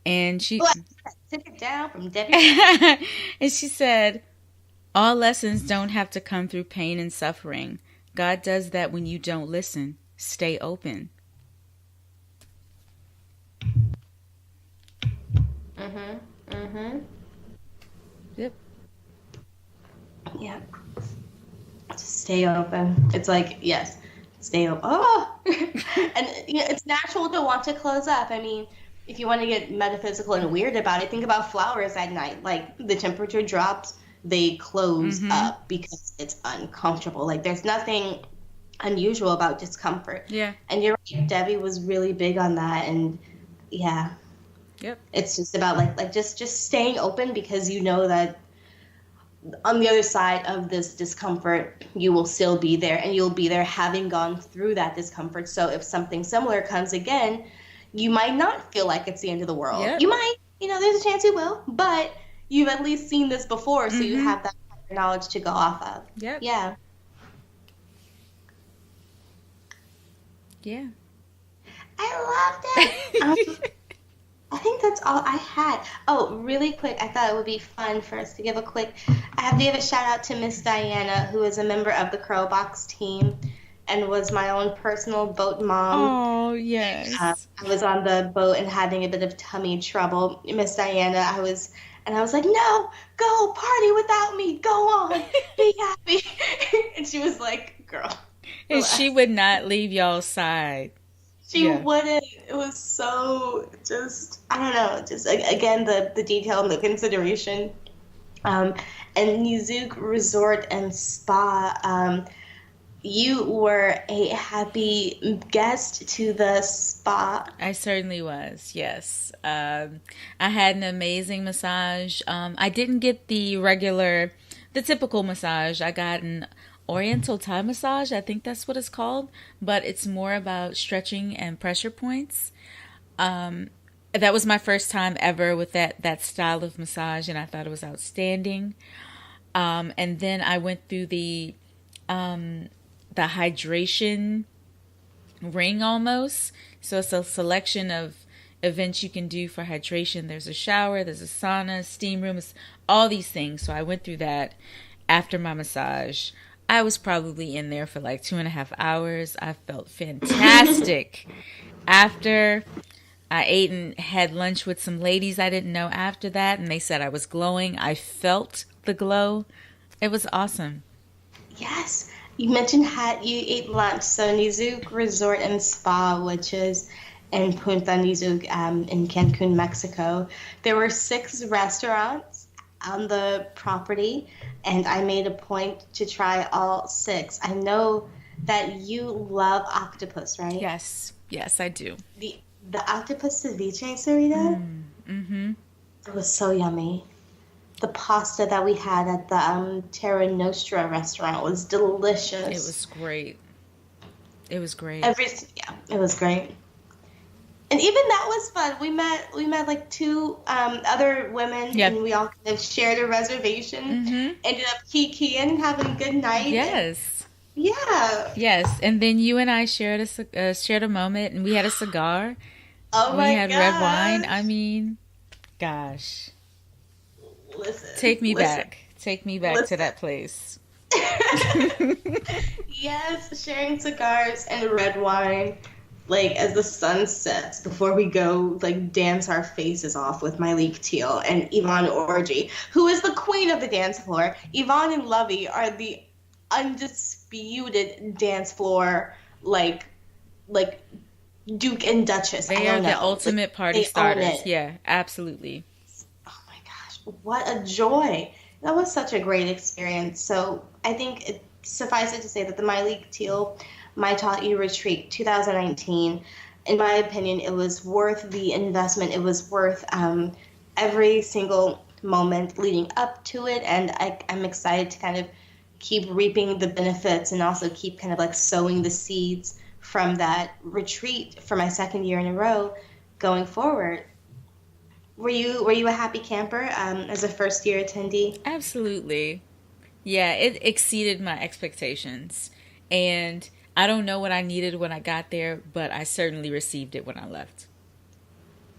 Speaker 1: And she
Speaker 2: took it down from Debbie Brown.
Speaker 1: And she said, all lessons don't have to come through pain and suffering. God does that when you don't listen. Stay open. Yep.
Speaker 2: Yeah. Just stay open. It's like, yes, stay open. Oh! And it's natural to want to close up. I mean, if you want to get metaphysical and weird about it, think about flowers at night. Like, the temperature drops, they close up because it's uncomfortable. Like, there's nothing unusual about discomfort.
Speaker 1: Yeah.
Speaker 2: And you're right, Debbie was really big on that. And yeah.
Speaker 1: Yep.
Speaker 2: It's just about like just staying open, because you know that on the other side of this discomfort, you will still be there, and you'll be there having gone through that discomfort. So if something similar comes again, you might not feel like it's the end of the world.
Speaker 1: Yep.
Speaker 2: You might, there's a chance you will, but you've at least seen this before, so you have that kind of knowledge to go off of.
Speaker 1: Yep.
Speaker 2: Yeah.
Speaker 1: Yeah.
Speaker 2: I loved it. I think that's all I had. Oh, really quick, I thought it would be fun for us to give I have to give a shout out to Miss Diana, who is a member of the Curl Box team and was my own personal boat mom.
Speaker 1: Oh, yes.
Speaker 2: I was on the boat and having a bit of tummy trouble. Miss Diana, I was like, no, go party without me. Go on. Be happy. And she was like, girl.
Speaker 1: And she would not leave y'all's side.
Speaker 2: She wouldn't. It was so just, I don't know, just again, the detail and the consideration. And Nizook Resort and Spa, you were a happy guest to the spa.
Speaker 1: I certainly was, yes. I had an amazing massage. I didn't get the typical massage. I got an Oriental Thai massage, I think that's what it's called, but it's more about stretching and pressure points. That was my first time ever with that style of massage, and I thought it was outstanding. And then I went through the hydration ring almost. So it's a selection of events you can do for hydration. There's a shower, there's a sauna, steam room, all these things. So I went through that after my massage. I was probably in there for like 2.5 hours. I felt fantastic. After I ate and had lunch with some ladies I didn't know after that, and they said I was glowing. I felt the glow. It was awesome.
Speaker 2: Yes. You mentioned you ate lunch. So Nizook Resort and Spa, which is in Punta Nizook in Cancun, Mexico. There were 6 restaurants on the property, and I made a point to try all 6. I know that you love octopus, right?
Speaker 1: Yes, I do.
Speaker 2: The octopus ceviche, Sarita?
Speaker 1: Mm-hmm.
Speaker 2: It was so yummy. The pasta that we had at the Terra Nostra restaurant was delicious.
Speaker 1: It was great. It was great.
Speaker 2: It was great. And even that was fun. We met like two other women,
Speaker 1: Yep.
Speaker 2: and we all kind of shared a reservation.
Speaker 1: Mm-hmm.
Speaker 2: Ended up kikiing and having a good night. And
Speaker 1: Yes.
Speaker 2: yeah.
Speaker 1: Yes. And then you and I shared a moment, and we had a cigar.
Speaker 2: Oh
Speaker 1: We
Speaker 2: my
Speaker 1: had red wine. I
Speaker 2: gosh.
Speaker 1: mean, gosh.
Speaker 2: Listen,
Speaker 1: Take me
Speaker 2: listen,
Speaker 1: back. Take me back to
Speaker 2: listen.
Speaker 1: that place.
Speaker 2: Yes, sharing cigars and red wine, like as the sun sets before we go like dance our faces off with Myleik Teal and Yvonne Orji, who is the queen of the dance floor. Yvonne and Lovey are the undisputed dance floor, like like Duke and Duchess. I
Speaker 1: They are
Speaker 2: don't
Speaker 1: the
Speaker 2: know. Like
Speaker 1: ultimate party
Speaker 2: they own
Speaker 1: starters.
Speaker 2: it.
Speaker 1: Yeah, absolutely.
Speaker 2: Oh my gosh, what a joy. That was such a great experience. So I think it suffices to say that the Myleik Teal My Taught You Retreat 2019, in my opinion, it was worth the investment. It was worth every single moment leading up to it. And I'm excited to kind of keep reaping the benefits and also keep kind of like sowing the seeds from that retreat for my second year in a row going forward. Were you a happy camper as a first year attendee?
Speaker 1: Absolutely. Yeah, it exceeded my expectations. And I don't know what I needed when I got there, but I certainly received it when I left.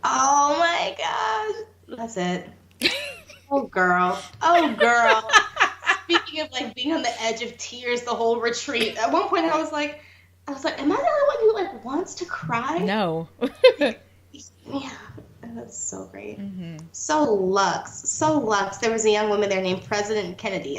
Speaker 2: Oh my gosh, that's it. Oh girl, oh girl. Speaking of like being on the edge of tears the whole retreat, at one point I was like, am I the only one who like wants to cry?
Speaker 1: No.
Speaker 2: Yeah, that's so great.
Speaker 1: Hmm.
Speaker 2: So Lux. There was a young woman there named President Kennedy.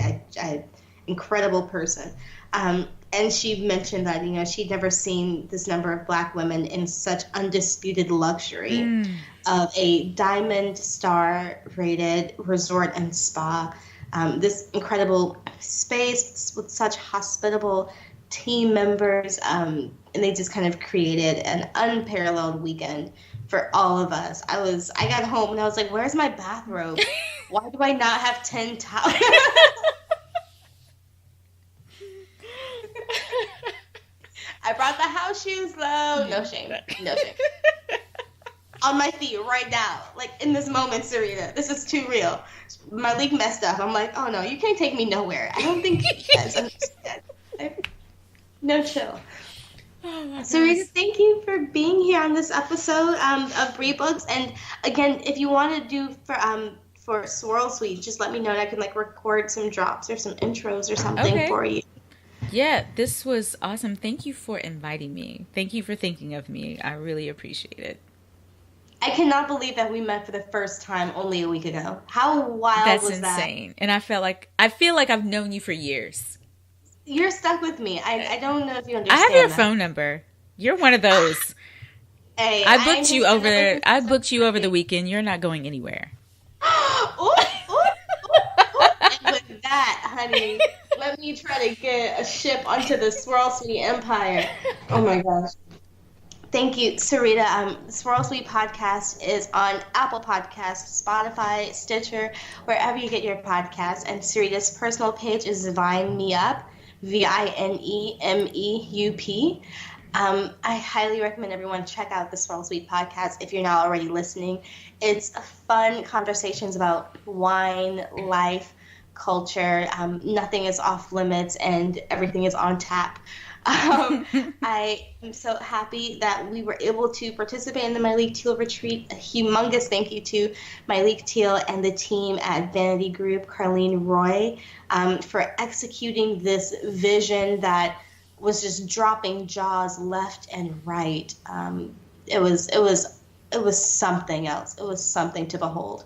Speaker 2: Incredible person. And she mentioned that she'd never seen this number of Black women in such undisputed luxury
Speaker 1: Mm.
Speaker 2: of a diamond star rated resort and spa. This incredible space with such hospitable team members, and they just kind of created an unparalleled weekend for all of us. I got home and I was like, "Where's my bathrobe? Why do I not have 10 towels?" I brought the house shoes though. No shame. No shame. On my feet right now, like in this moment, Serena. This is too real. My leak messed up. I'm like, oh no, you can't take me nowhere. I don't think you guys understand. No chill.
Speaker 1: Oh my
Speaker 2: Serena,
Speaker 1: gosh.
Speaker 2: thank you for being here on this episode of Bree Books. And again, if you want to do for Swirl Suite, just let me know and I can like record some drops or some intros or something
Speaker 1: Okay.
Speaker 2: for you.
Speaker 1: Yeah, this was awesome. Thank you for inviting me. Thank you for thinking of me. I really appreciate it.
Speaker 2: I cannot believe that we met for the first time only a week ago. How wild
Speaker 1: That's
Speaker 2: was that?
Speaker 1: insane. And I feel like I've known you for years.
Speaker 2: You're stuck with me. I don't know if you
Speaker 1: I have your
Speaker 2: understand that.
Speaker 1: phone number. You're one of those.
Speaker 2: Hey,
Speaker 1: I
Speaker 2: I ain't
Speaker 1: booked you
Speaker 2: just gonna
Speaker 1: over
Speaker 2: listen
Speaker 1: I
Speaker 2: to some
Speaker 1: booked you over the
Speaker 2: cricket.
Speaker 1: weekend. You're not going anywhere.
Speaker 2: Ooh, ooh, ooh, ooh. And with that, honey, let me try to get a ship onto the Swirl Suite Empire. Oh my gosh. Thank you, Sarita. Swirl Suite Podcast is on Apple Podcasts, Spotify, Stitcher, wherever you get your podcasts. And Sarita's personal page is Vine Me Up, VINEMEUP. I highly recommend everyone check out the Swirl Suite Podcast if you're not already listening. It's fun conversations about wine, life, culture. Nothing is off limits and everything is on tap. Um, I am so happy that we were able to participate in the Myleik Teal retreat. A humongous thank you to Myleik Teal and the team at Vanity Group, Carlene Roy, for executing this vision that was just dropping jaws left and right. It was something else. It was something to behold.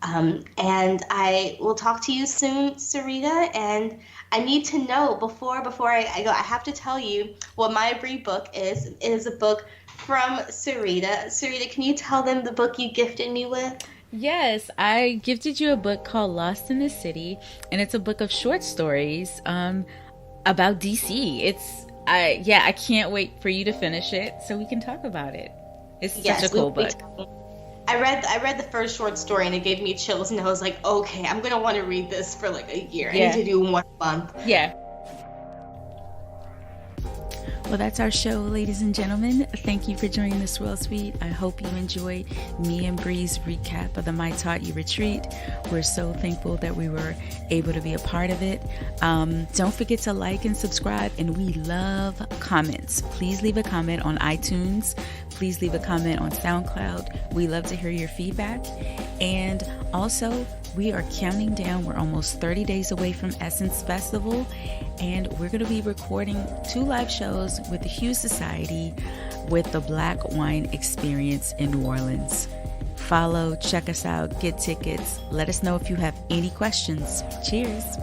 Speaker 2: And I will talk to you soon, Sarita. And I need to know before I go, I have to tell you what my brief book is. It is a book from Sarita. Sarita, can you tell them the book you gifted me with?
Speaker 1: Yes, I gifted you a book called Lost in the City, and it's a book of short stories about DC. I can't wait for you to finish it so we can talk about it. It's such a
Speaker 2: Yes, we
Speaker 1: cool
Speaker 2: will be
Speaker 1: book.
Speaker 2: talking. I read the first short story and it gave me chills and I was like, okay, I'm gonna want to read this for like a year. I need
Speaker 1: Yeah.
Speaker 2: to do 1 month.
Speaker 1: Yeah. Well, that's our show, ladies and gentlemen. Thank you for joining the Swirl Suite. I hope you enjoyed me and Bree's recap of the MTY Retreat. We're so thankful that we were able to be a part of it. Don't forget to like and subscribe, and we love comments. Please leave a comment on iTunes. Please leave a comment on SoundCloud. We love to hear your feedback. And also, we are counting down. We're almost 30 days away from Essence Festival, and we're going to be recording 2 live shows with the Hughes Society with the Black Wine Experience in New Orleans. Follow, check us out, get tickets. Let us know if you have any questions. Cheers.